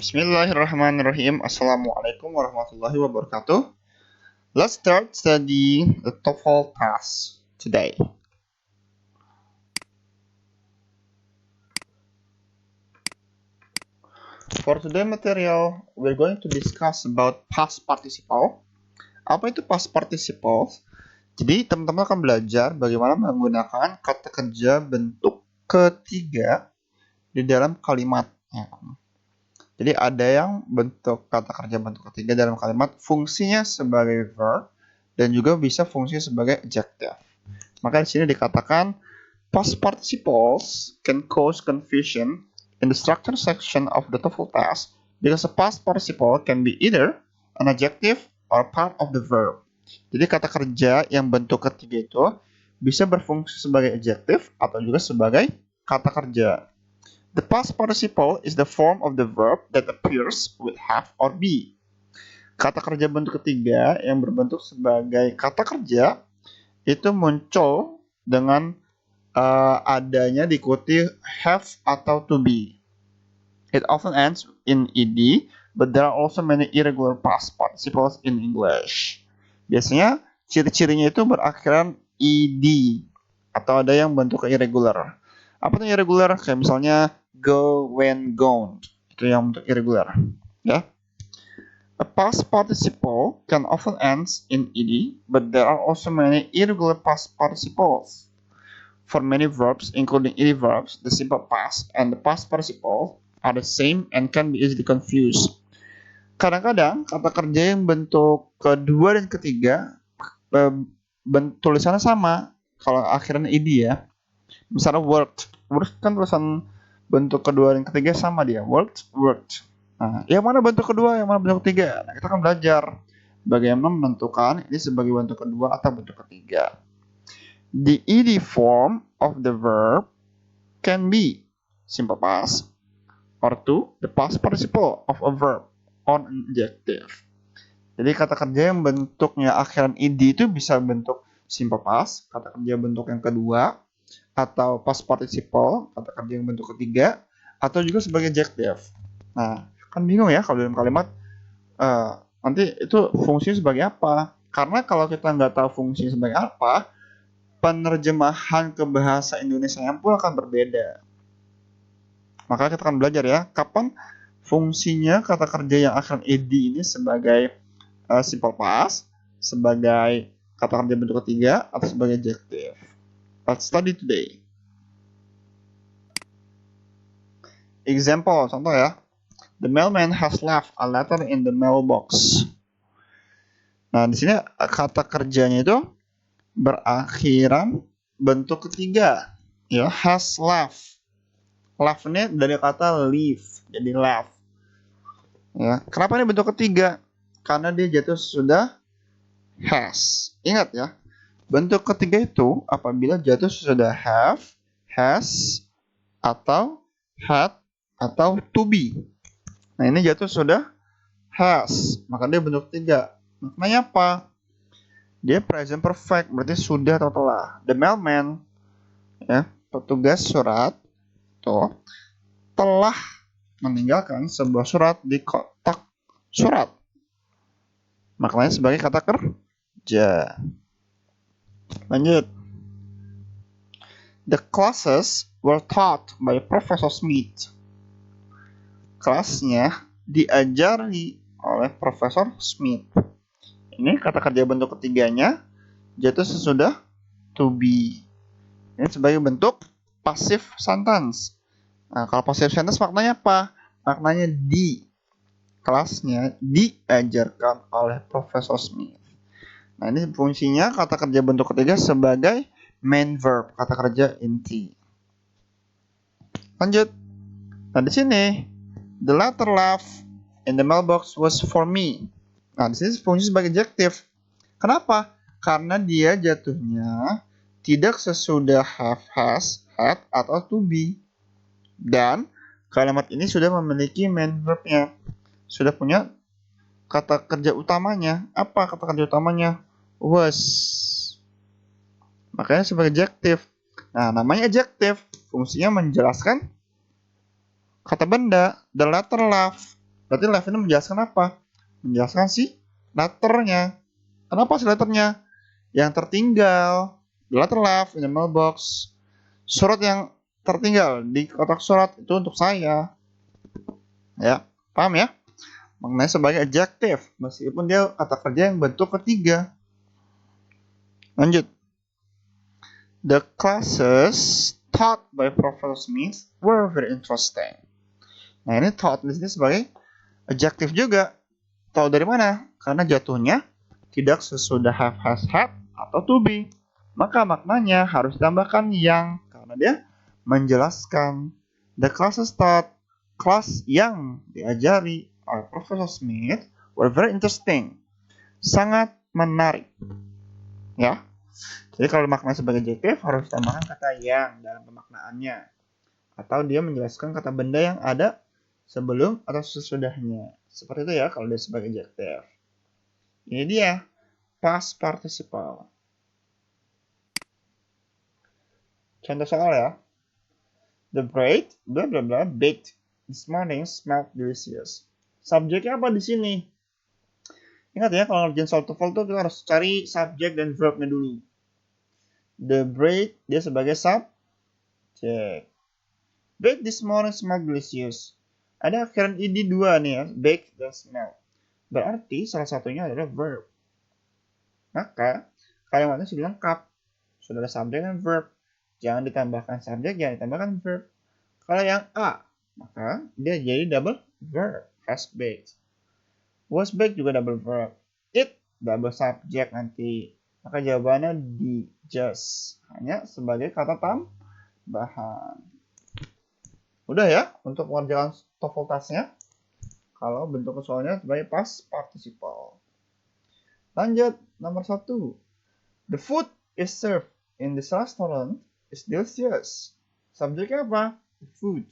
Bismillahirrahmanirrahim. Assalamualaikum warahmatullahi wabarakatuh. Let's start studying the TOEFL test today. For today's material, we're going to discuss about past participle. Apa itu past participle? Jadi, teman-teman akan belajar bagaimana menggunakan kata kerja bentuk ketiga di dalam kalimat. Jadi ada yang bentuk kata kerja bentuk ketiga dalam kalimat fungsinya sebagai verb dan juga bisa fungsinya sebagai adjective. Maka di sini dikatakan past participles can cause confusion in the structure section of the TOEFL test because a past participle can be either an adjective or part of the verb. Jadi kata kerja yang bentuk ketiga itu bisa berfungsi sebagai adjective atau juga sebagai kata kerja. The past participle is the form of the verb that appears with have or be. Kata kerja bentuk ketiga yang berbentuk sebagai kata kerja itu muncul dengan adanya diikuti have atau to be. It often ends in ed, but there are also many irregular past participles in English. Biasanya ciri-cirinya itu berakhiran ed atau ada yang bentuk irregular. Apa itu irregular? Kayak misalnya go, went, gone. Itu yang bentuk irregular. Ya. A past participle can often end in ed, but there are also many irregular past participles. For many verbs, including ed verbs, the simple past and the past participle are the same and can be easily confused. Kadang-kadang kata kerja yang bentuk kedua dan ketiga tulisannya sama. Kalau akhirnya ed ya. Misalnya worked kan tulisan bentuk kedua dan ketiga sama dia, worked. Nah, yang mana bentuk kedua, yang mana bentuk ketiga? Nah, kita akan belajar bagaimana menentukan ini sebagai bentuk kedua atau bentuk ketiga. The ed form of the verb can be simple past or to the past participle of a verb or an adjective. Jadi kata kerja yang bentuknya akhiran ed itu bisa bentuk simple past, kata kerja bentuk yang kedua, atau past participle, kata kerja yang bentuk ketiga, atau juga sebagai adjective. Nah, kan bingung ya kalau dalam kalimat nanti itu fungsinya sebagai apa? Karena kalau kita nggak tahu fungsinya sebagai apa, penerjemahan ke bahasa Indonesia yang pun akan berbeda. Maka kita akan belajar ya, kapan fungsinya kata kerja yang akhir ed ini sebagai simple past, sebagai kata kerja bentuk ketiga, atau sebagai adjective. Let's study today. Example, contoh ya. The mailman has left a letter in the mailbox. Nah, di sini kata kerjanya itu berakhiran bentuk ketiga. Ya, has left. Left ini dari kata leave, jadi left. Ya, kenapa ini bentuk ketiga? Karena dia jatuh sudah has. Ingat ya. Bentuk ketiga itu apabila jatuh sudah have, has, atau had, atau to be. Nah, ini jatuh sudah has, maka dia bentuk ketiga. Maknanya apa? Dia present perfect, berarti sudah atau telah. The mailman, ya, petugas surat, tuh, telah meninggalkan sebuah surat di kotak surat. Maknanya sebagai kata kerja. Lanjut. The classes were taught by Professor Smith. Kelasnya diajari oleh Profesor Smith. Ini kata kerja bentuk ketiganya jatuh sesudah to be. Ini sebagai bentuk passive sentence. Nah, kalau passive sentence maknanya apa? Maknanya di. Kelasnya diajarkan oleh Profesor Smith. Nah, ini fungsinya kata kerja bentuk ketiga sebagai main verb, kata kerja inti. Lanjut. Nah, di sini the letter left in the mailbox was for me. Nah, di sini fungsi sebagai adjective. Kenapa? Karena dia jatuhnya tidak sesudah have, has, had, atau to be. Dan kalimat ini sudah memiliki main verb-nya. Sudah punya kata kerja utamanya. Apa kata kerja utamanya? Was. Makanya sebagai adjective. Nah, namanya adjective fungsinya menjelaskan kata benda. The letter left Berarti left ini menjelaskan apa? Menjelaskan si letternya. Kenapa si letternya? Yang tertinggal di letter left in the mailbox. Surat yang tertinggal di kotak surat itu untuk saya. Ya, paham ya? Maknanya sebagai adjective, meskipun dia kata kerja yang bentuk ketiga. Lanjut. The classes taught by Professor Smith were very interesting. Nah, ini taught di sini sebagai adjective juga. Tahu dari mana? Karena jatuhnya tidak sesudah have, has, had, atau to be. Maka maknanya harus ditambahkan yang, karena dia menjelaskan. The classes taught, kelas yang diajari oleh Professor Smith were very interesting. Sangat menarik. Ya. Jadi kalau makna sebagai adjective harus ditambahkan kata yang dalam pemaknaannya. Atau dia menjelaskan kata benda yang ada sebelum atau sesudahnya. Seperti itu ya kalau dia sebagai adjective. Ini dia past participle. Contoh soal ya. The bread, bla bla bla, baked this morning smelled delicious. Subjeknya apa di sini? Ingat ya, kalau ngerjain soal TOEFL tuh kita harus cari subjek dan verbnya dulu. The bread dia sebagai subjek. Baked this morning smelled delicious. Ada akhiran id 2 nih ya, baked dan smell. Berarti salah satunya adalah verb. Maka kalimatnya sudah lengkap. Sudah ada subjek dan verb. Jangan ditambahkan subjek, jangan ditambahkan verb. Kalau yang A, maka dia jadi double verb. Has baked. Was baked juga double verb. It double subjek nanti. Maka jawabannya D, just. Hanya sebagai kata tambahan. Udah ya untuk mengerjakan TOEFL tasknya. Kalau bentuk soalnya sebagai past participle. Lanjut nomor 1. The food is served in this restaurant is delicious. Subjeknya apa? The food.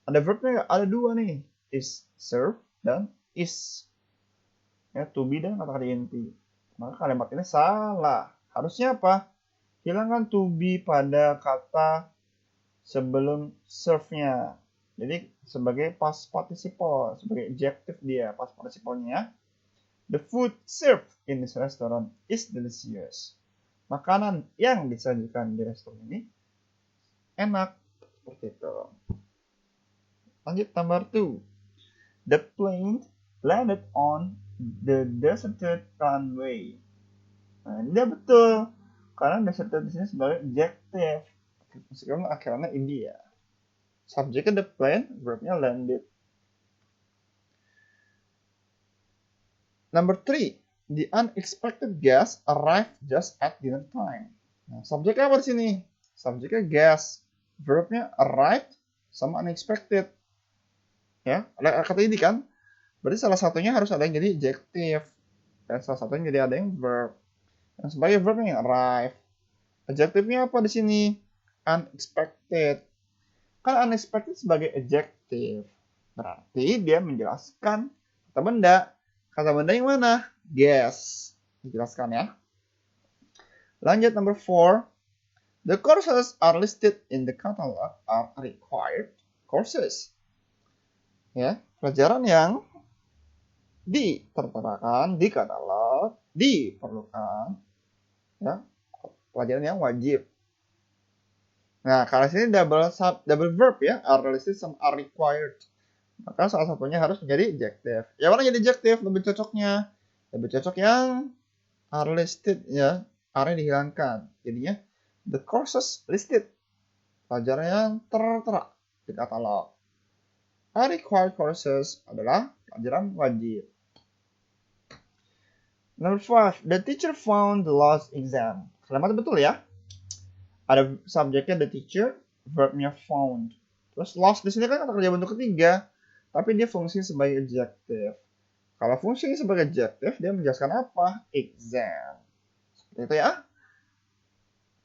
Ada verbnya ada 2 nih. Is served dan is. Ya, to be dan kata-kata int. Maka kalimat ini salah. Harusnya apa? Hilangkan to be pada kata sebelum serve-nya. Jadi sebagai past participle, sebagai adjective dia past participle-nya. The food served in this restaurant is delicious. Makanan yang disajikan di restoran ini enak. Seperti itu. Lanjut nomor 2. The plane landed on the deserted runway. Nah, ini dia betul. Karena deserted di sini sebagai adjective. Meskipun akhirnya India. Subjeknya the plane, verbnya landed. Number 3. The unexpected guest arrived just at dinner time. Nah, subjeknya apa di sini? Subjeknya guest. Verbnya arrived sama unexpected. Ya, ada kata ini kan? Berarti salah satunya harus ada yang jadi adjective. Dan salah satunya jadi ada yang verb. Yang sebagai verbnya yang arrive. Adjektifnya apa di sini? Unexpected. Kan unexpected sebagai adjective. Berarti dia menjelaskan kata benda. Kata benda yang mana? Guess. Dijelaskan ya. Lanjut number 4. The courses are listed in the catalog are required courses. Ya, pelajaran yang diterterakan di katalog diperlukan, ya, pelajaran yang wajib. Nah, kalau sini double verb ya, are listed sama are required. Maka salah satunya harus menjadi adjective. Ya, mana jadi adjective lebih cocoknya? Lebih cocok yang are listed ya, are dihilangkan. Jadinya the courses listed. Pelajaran yang tertera di katalog. Are required courses adalah pelajaran wajib. Number 5. The teacher found the lost exam. Kalimat betul ya. Ada subjeknya the teacher, verbnya found. Terus lost di sini kan kata kerja bentuk ketiga, tapi dia fungsi sebagai adjective. Kalau fungsinya sebagai adjective, dia menjelaskan apa? Exam. Seperti itu ya.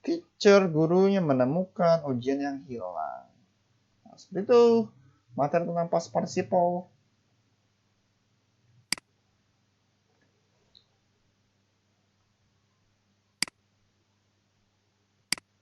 Teacher, gurunya menemukan ujian yang hilang. Nah, seperti itu materi tentang past participle.